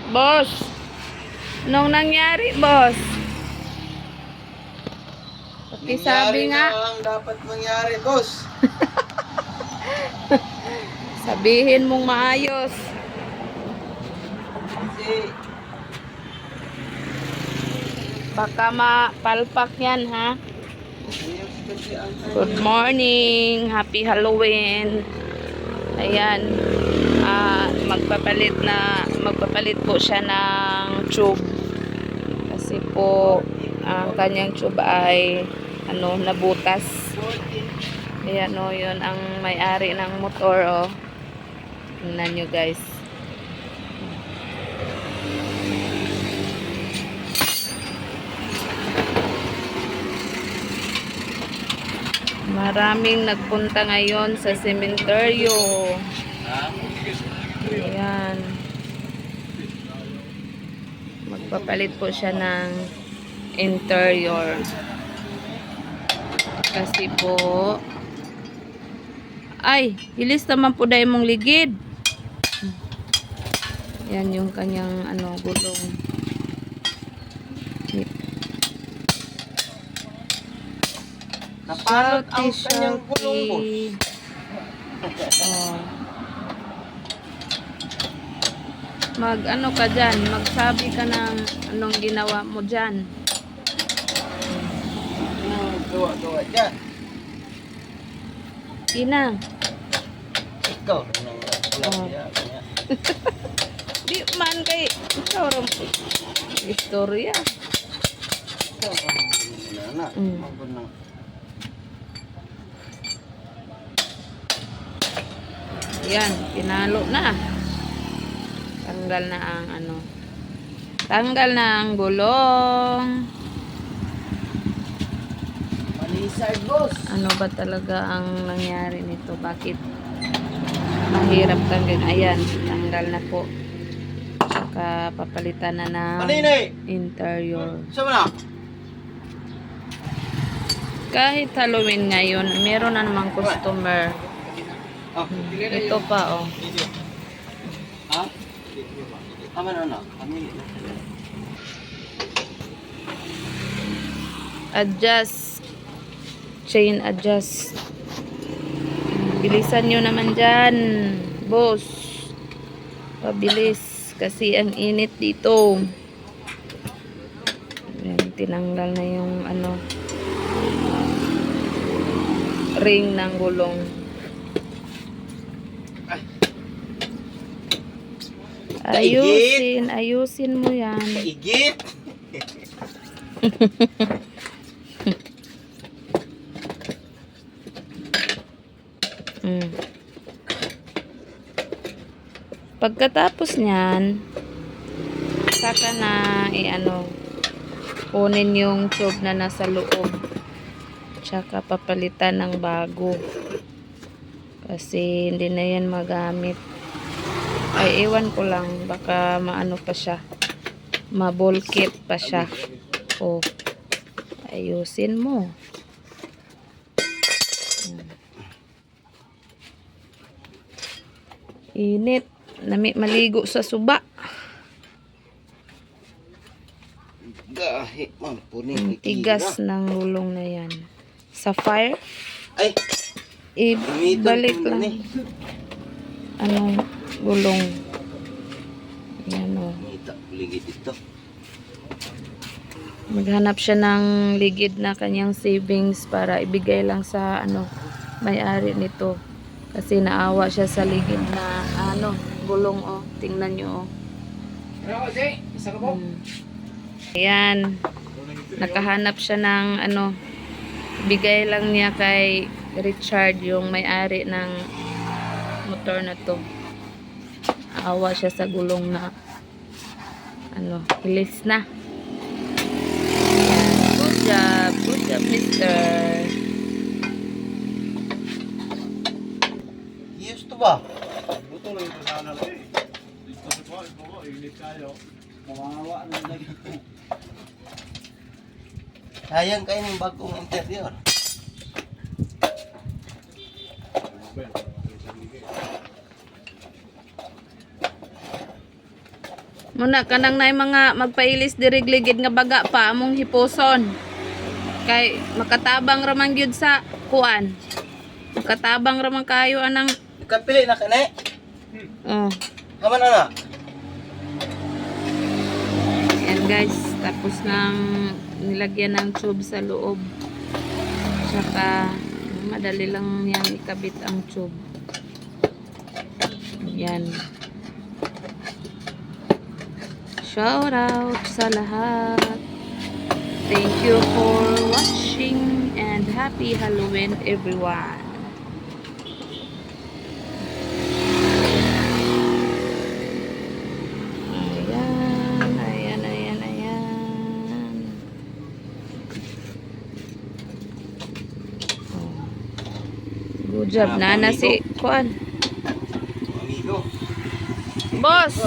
Boss, anong nangyari, boss? Pakisabi nga. Nangyari na ang dapat mangyari, boss. Sabihin mong maayos. Kasi, Baka mapalpak yan, ha? kasi ang Good morning. Happy Halloween. Ayan. Magpapalit po siya ng tube. Kasi po, ang kanyang tube ay nabutas. Ayan o, yun ang may-ari ng motor o. Tingnan nyo guys. Maraming nagpunta ngayon sa sementeryo. Ayan. Magpapalit po siya ng interior. Kasi po, ay, hilis naman po dahil mong ligid. Yan yung kanyang gulong. napalot ang kanyang gulong, boss. Oh. Ka dyan, magsabi ka ng anong ginawa mo dyan. Gawa-gawa dyan. Ina. Ikaw. Oh. Di man kay ikaw rin istorya. Ikaw na. Yan, pinalo na. Tanggal na ang Tanggal na ang gulong. Malisay, boss. Ano ba talaga ang nangyari nito? Bakit mahirap tanggal? Ayan, tanggal na po. Saka papalitan na ng interior. Saan na? Kahit Halloween ngayon, meron na namang customer. Ito pa, oh. Ha? Tama na. Adjust. Chain adjust. Bilisan nyo naman dyan, boss. Pabilis. Kasi ang init dito. Ayan, tinanggal na yung ring ng gulong. Ayusin mo yan. Igit. Pagkatapos niyan, saka na kunin yung tube na nasa loob. Tsaka papalitan ng bago. Kasi hindi na yan magamit. Ay, ewan ko lang. Baka pa siya. Mabolkit pa siya. O, ayusin mo. Init. Maligo sa suba. Gahi, mampunin. Tigas ng gulong na yan. Sa fire. Ay, ibalik lang. Gulong. Yan o. Ligid ito. Maghanap siya ng ligid na kanyang savings para ibigay lang sa may-ari nito. Kasi naawa siya sa ligid na gulong o. Tingnan nyo o. Ayan. Nakahanap siya ng bigay lang niya kay Richard, yung may-ari ng motor na to. Awa siya sa gulong na hilis na. Ayan. Good job mister. Yes to ba? Buto lang ito sana lang eh. Dito sa kuha, init kayo. Kawawa na lagi. Sayang kayo ng bagong interior. Muna kanang nay mga magpailis diri ligid nga baga pa among hipuson. Kay makatabang ra man gyud sa kuan. Makatabang ra man kayo anang Kapili na kane. oh. Haman ana. Ayan guys, tapos nang nilagyan ng tube sa loob. Tsaka madali lang yan ikabit ang tube. Yan. Shout out sa lahat. Thank you for watching and happy Halloween everyone. Ayan, ayan, ayan, ayan. Oh. Good job na si Kuan. Amigo. Boss!